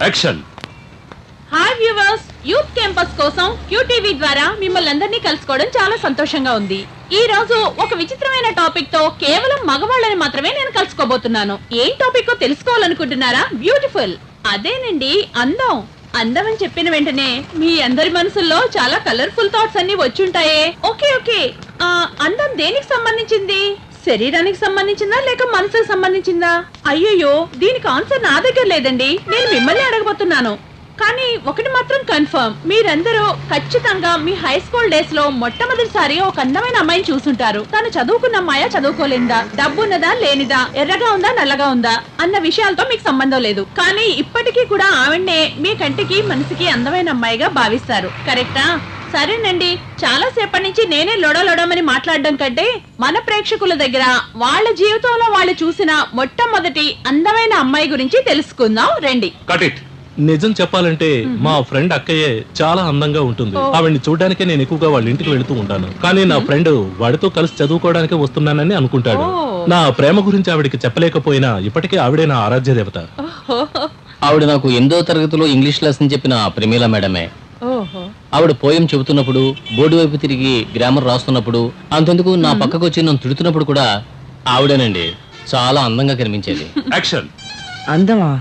Action. Hi viewers, youth campus కోసం QTV ద్వారా మిమ్మల్ని అందరినీ కలుసుకోవడం చాలా సంతోషంగా ఉంది. ఈ రోజు ఒక విచిత్రమైన టాపిక్ తో కేవలం మగవాళ్ళని మాత్రమే నేను కలుసుకోబోతున్నాను. ఏం టాపిక్ తెలుసుకోవాలనుకుంటున్నారా? బ్యూటిఫుల్, అదేనండి అందం. అందం అని చెప్పిన వెంటనే మీ అందరి మనసుల్లో చాలా కలర్ఫుల్ థాట్స్ అన్ని వచ్చుంటాయే. ఓకే, అందం దేనికి సంబంధించింది? శరీరానికి సంబంధించిందా లేక మనసుకు సంబంధించిందా? అయ్యయ్యో, దీనికి ఆన్సర్ నా దగ్గర లేదండి. నేను మిమ్మల్ని అడగబోతున్నాను. కానీ ఒకటి మాత్రం కన్ఫర్మ్, మీరందరూ ఖచ్చితంగా మీ హై స్కూల్ డేస్ లో మొట్టమొదటిసారి ఒక అందమైన అమ్మాయిని చూసుంటారు. తను చదువుకున్న అమ్మాయా, చదువుకోలేదా, డబ్బున్నదా లేనిదా, ఎర్రగా ఉందా నల్లగా ఉందా అన్న విషయాలతో మీకు సంబంధం లేదు. కానీ ఇప్పటికీ కూడా ఆవిడనే మీ కంటికి మనసుకి అందమైన అమ్మాయిగా భావిస్తారు. కరెక్టా? సరేనండి, చాలా సేపటి నుంచి నేనే లొడలొడమని మాట్లాడడం కంటే మన ప్రేక్షకుల దగ్గర వాళ్ళ జీవితంలో వాళ్ళు చూసిన మొట్టమొదటి అందమైన అమ్మాయి గురించి తెలుసుకుందాం రండి. నిజం చెప్పాలంటే మా ఫ్రెండ్ అక్కయ్యే చాలా అందంగా ఉంటుంది. ఆవిడ్ని చూడడానికే నేను ఎక్కువగా వాళ్ళ ఇంటికి వెళుతూ ఉంటాను. కానీ నా ఫ్రెండ్ వాడితో కలిసి చదువుకోవడానికి వస్తున్నానని అనుకుంటాడు. నా ప్రేమ గురించి ఆవిడికి చెప్పలేకపోయినా ఇప్పటికే ఆవిడే నా ఆరాధ్య దేవత. ఆవిడ నాకు 8వ తరగతిలో ఇంగ్లీష్ లెసన్ చెప్పిన ప్రేమిల మేడమే. ఆవిడ పోయం చెబుతున్నప్పుడు, బోర్డు వైపు తిరిగి గ్రామర్ రాస్తున్నప్పుడు, అంతెందుకు నా పక్కకు వచ్చి నన్ను తిడుతున్నప్పుడు కూడా ఆవిడేనండి చాలా అందంగా కనిపించేది. యాక్షన్. అందమా?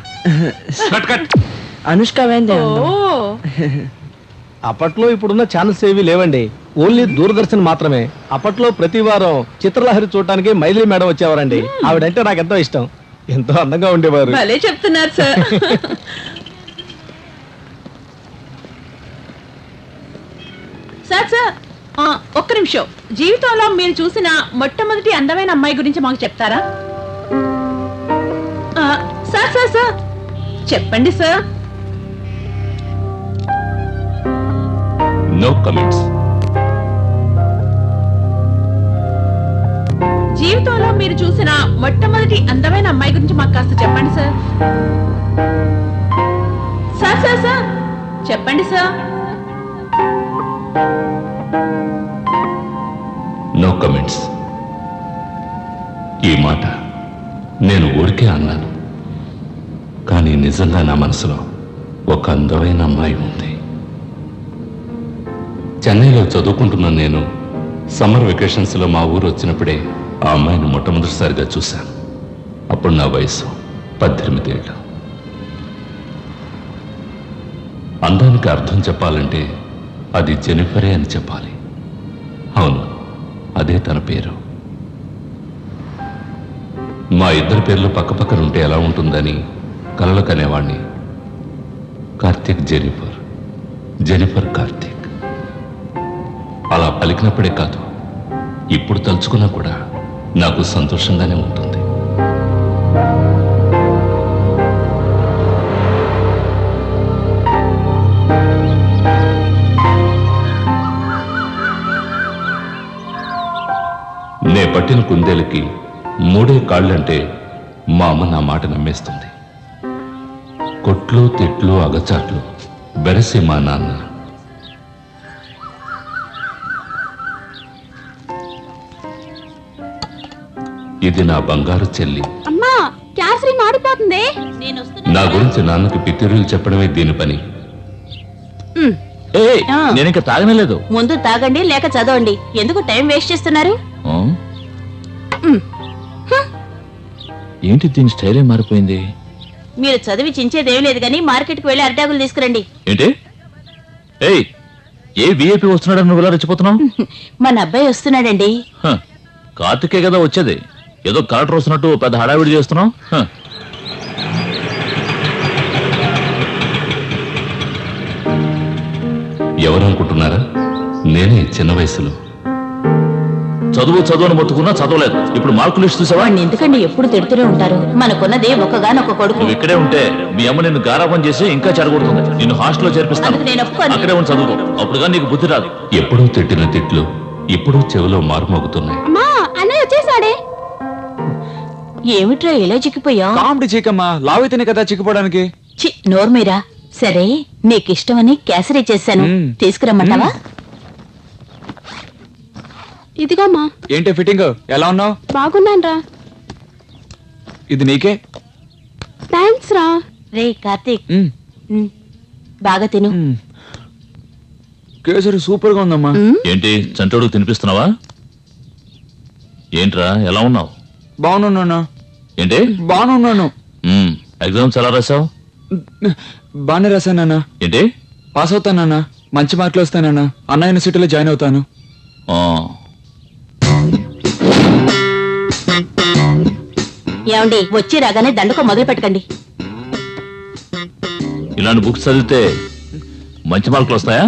అనుష్క వేందే. అప్పట్లో ఇప్పుడున్న ఛానల్స్ ఏవి లేవండి, ఓన్లీ దూరదర్శన్ మాత్రమే. అప్పట్లో ప్రతి వారం చిత్రలహరి చూడటానికి మైథిలి మేడం వచ్చేవారండి. ఆవిడంటే నాకు ఎంతో ఇష్టం, ఎంతో అందంగా ఉండేవారు. భలే చెప్తున్నారు సార్. సార్ ఒక్క నిమిషం, జీవితంలో మీరు చూసిన మొట్టమొదటి అందమైన అమ్మాయి గురించి మాకు చెప్తారా? సార్ చెప్పండి సార్. No comments. జీవితంలో మీరు చూసిన మొట్టమొదటి అందమైన అమ్మాయి గురించి మాకు కాస్త చెప్పండి సార్. సార్ చెప్పండి సార్. No comments. ఈ మాట నేను ఊరికే అన్నాను, కానీ నిజంగా నా మనసులో ఒక అందమైన అమ్మాయి ఉంది. చెన్నైలో చదువుకుంటున్న నేను సమ్మర్ వెకేషన్స్లో మా ఊరు వచ్చినప్పుడే ఆ అమ్మాయిని మొట్టమొదటిసారిగా చూశాను. అప్పుడు నా వయసు 18 ఏళ్ళు. అందానికి అర్థం చెప్పాలంటే అది జెనిఫరే అని చెప్పాలి. అవును, అదే తన పేరు. మా ఇద్దరి పేర్లు పక్కపక్కన ఉంటే ఎలా ఉంటుందని కలలు కనేవాణ్ణి. Karthik Jennifer, Jennifer Karthik. అలా పలికినప్పుడే కాదు, ఇప్పుడు తలుచుకున్నా కూడా నాకు సంతోషంగానే ఉంటుంది. నే పట్టిన కుందేలకి 3 కాళ్ళంటే మా అమ్మ నా మాట నమ్మేస్తుంది. కొట్లు తిట్లు అగచాట్లు బెరసి మా నాన్న. ఇది నా బంగారు చెల్లి. అమ్మా, క్యాసరీ మాడిపోతుంది. నా గురించి నాన్నకి పితిరులు చెప్పడమే దీని పని. నేను ఇంకా తాగనలేదు. ముందు తాగండి లేక చదవండి, ఎందుకు టైం వేస్ట్ చేస్తున్నారు? ఏంటి దీని స్టైలే మారిపోయింది? మీరు చదివి చించేదేం లేదు కానీ మార్కెట్కి వెళ్ళి అరిటాకులు తీసుకురండి. ఏంటి? ఏ విఐపి వస్తున్నాడని నువ్వు ఇలా రెచ్చిపోతున్నావు? మన అబ్బాయి వస్తున్నాడండి. కార్తికే కదా వచ్చేది, ఏదో కలెక్టర్ వస్తున్నట్టు పెద్ద హడావిడి చేస్తున్నావు. ఎవరనుకుంటున్నారా? నేనే చిన్న వయసులో చదువు అని మొత్తుకున్నా చదవలేదు. ఇప్పుడు మార్కులు లిస్ట్ చూసావా? ఎందుకండి ఎప్పుడు తిడుతూనే ఉంటారు? మనకున్నది ఒక్కగానొక్క కొడుకు. నువ్వు ఇక్కడే ఉంటే మీ అమ్మ నిన్ను గారాబం చేసి ఇంకా చెడగొడుతుంది. నిన్ను హాస్టల్లో చేర్పిస్తాను, అక్కడే ఉండి చదువుకో. అప్పుడుగా నీకు బుద్ధి రాదు. ఎప్పుడూ తిట్టిన తిట్లు ఇప్పుడు చెవిలో మారుమోగుతున్నాయి. ఏమిట్రా ఇలా చిక్కిపోయా? కామెడీ చీకమ్మా, లావైతేనే కదా చిక్కిపోవడానికి. నోర్మీరా. సరే, నీకిష్టమని కేసరి చేశాను, తీసుకురమ్మంటావా? ఇదిగోమ్మా. ఏంటి ఫిట్టింగ్? ఎలా ఉన్నావు? బాగున్నాను. ఇది నీకే. థ్యాంక్స్ రా. రే కార్తీక్, బాగా తిను. కేసరి సూపర్ గా ఉందమ్మా. ఏంటి చంటోడు తినిపిస్తున్నావా? ఏంట్రా ఎలా ఉన్నావు? బాగున్నాను. ఏంటి బాగున్నాను. ఎగ్జామ్స్ ఎలా రాసావు? బాగానే రాశానన్నా. ఏంటి పాస్ అవుతానన్నా. మంచి మార్కులు వస్తానన్నా. అన్నా యూనివర్సిటీలో జాయిన్ అవుతాను. ఆ, ఏమండి వచ్చి రాగానే దండకం మొదలు పెట్టకండి. ఇలాంటి బుక్స్ చదివితే మంచి మార్కులు వస్తాయా?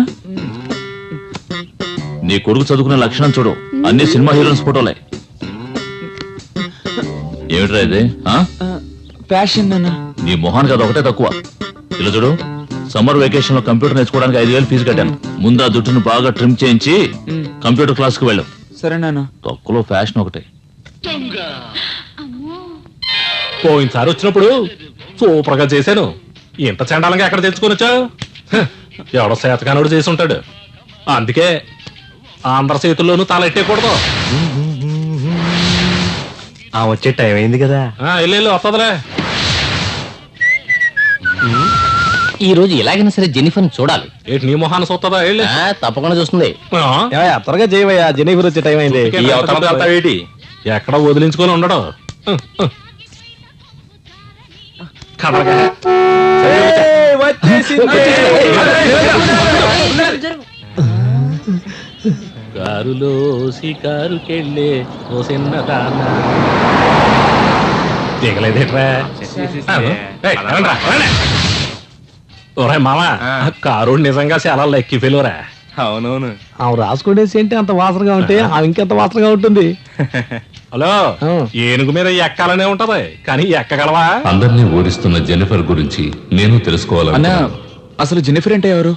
నీ కొడుకు చదువుకునే లక్షణం చూడు, అన్ని సినిమా హీరోయిన్స్ ఫోటోలే. ఏమిట్రా ఇది? ఆ? ప్యాషన్ అన్నా. నీ మొహానికి అది ఒకటే తక్కువ. ఇలా చూడు, సమ్మర్ వెకేషన్ లో కంప్యూటర్ నేర్చుకోవడానికి 5,000 ఫీజు కట్టాను. ముందు ఆ జుట్టును బాగా ట్రిమ్ చేయించి కంప్యూటర్ క్లాస్ కు వెళ్ళు. సరేనా? తక్కువలో ఫ్యాషన్ ఒకటే. పోయినసారి వచ్చినప్పుడు సూపర్ గా చేశాను. ఇంత చండాలంగా ఎక్కడ తెచ్చుకొని వచ్చావు? ఎవడో శాతకానుడు చేసి ఉంటాడు. అందుకే అందరి చేతుల్లోనూ తల ఎట్టేయకూడదు. వచ్చే టైం అయింది కదా. వెళ్ళు వస్తుందిలే. ఈ రోజు ఎలాగైనా సరే జెన్నిఫర్ చూడాలి. ఏంటి నీ మొహాన్ని చూస్తుందా? వెళ్ళి తప్పకుండా చూస్తుంది. త్వరగా చేయవయ్యా, జెనీఫర్ వచ్చే టైం అయింది. ఏంటి ఎక్కడ వదిలించుకొని ఉండడు. కదలగా. కారులో షికారుకెళ్ళే ఓ చిన్నదానా దిగలేదేట్రా? ఓరే మామ, కారు నిజంగా చాలా లెక్కి ఫెలోరా. అవునవును. ఆమె రాసుకునేసి ఏంటి అంత వాసనగా ఉంటే ఆమె ఇంకెంత వాసనగా ఉంటుంది. హలో, ఏనుగు మీద ఎక్కాలనే ఉంటది కానీ ఎక్కగలవా? అందరినీ ఊరిస్తున్న జెన్నిఫర్ గురించి నేను అన్నా, తెలుసుకోవాలన్నా అసలు జెన్నిఫర్ అంటే ఎవరు?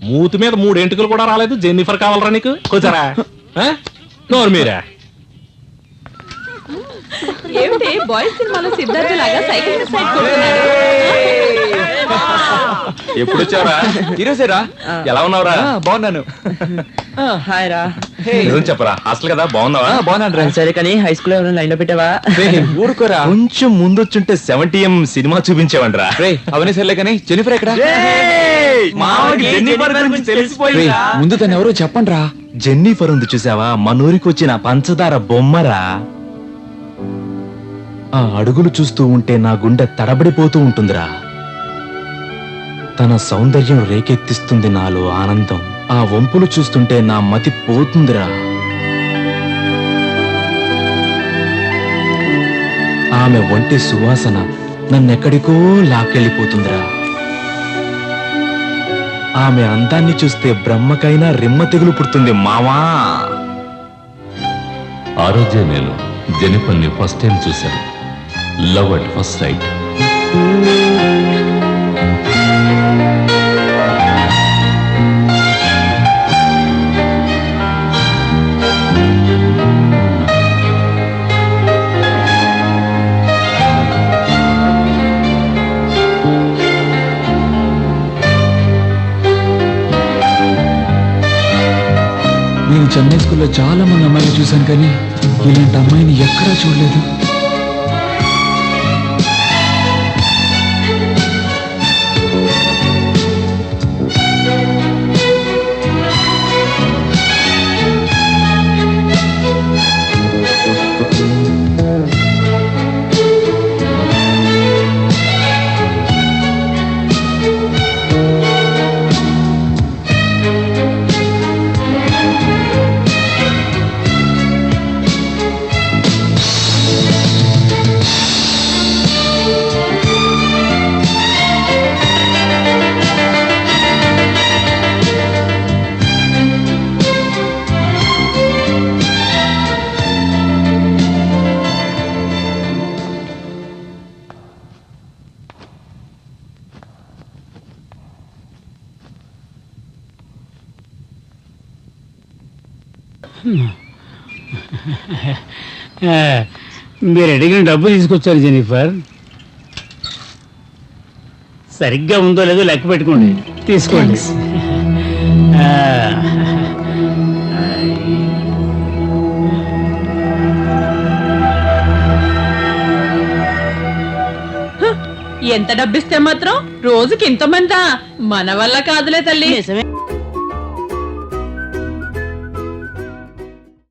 మూతి మీద 3 ఎంటుకలు కూడా రాలేదు. జెన్నిఫర్ కావాలరా నీకు? కూర్చోరా. నోరు మీరా. ఏమిటి బాయ్స్ సినిమాలో సిద్ధార్థ లాగా సైకిల్ మీద సైడ్ కొడుతున్నాడు? ఎప్పుడు వచ్చారా? ఈరోజేరా. ఎలా ఉన్నావురా? బాగున్నాను. హాయ్ రా. నిజం చెప్పరా, హాస్టల్ కదా బాగున్నావా? బాగున్నాను రా. సరే కానీ హై స్కూల్ ఎవరైనా లైన్ లో పెట్టావా? ఊరుకోరా. కొంచెం ముందొచ్చుంటే 70M సినిమా చూపించేవంటరా. రే అవన్నీ సర్లే కానీ జెన్నిఫర్ ఎక్కడ? రే, ముందు తను ఎవరో చెప్పండి రా. జెన్నిఫర్ ఉంది చూసావా, మనూరికి వచ్చిన పంచదార బొమ్మరా. ఆ అడుగులు చూస్తూ ఉంటే నా గుండె తడబడిపోతూ ఉంటుందిరా. తన సౌందర్యం రేకెత్తిస్తుంది నాలో ఆనందం. ఆ వంపులు చూస్తుంటే నా మతి పోతుందిరా. ఆమె ఒంటి సువాసన నన్నెక్కడికో లాక్కెళ్ళిపోతుందిరా. ఆమె అందాన్ని చూస్తే బ్రహ్మకైనా రిమ్మ తెగులు పుడుతుంది మావా. ఆ రోజే నేను జెన్నిఫర్ని ఫస్ట్ టైం చూశాను. Love at first sight. నేను చెన్నై స్కూల్లో చాలా మంది అమ్మాయిలు చూశాను కానీ ఇలాంటి అమ్మాయిని ఎక్కడా చూడలేదు. మీరు అడిగిన డబ్బు తీసుకొచ్చారు జెన్నిఫర్. సరిగ్గా ఉందో లేదో లెక్క పెట్టుకోండి. తీసుకోండి. ఎంత డబ్బిస్తే మాత్రం రోజుకి ఇంతమందా? మన వల్ల కాదులే తల్లి. నిజమే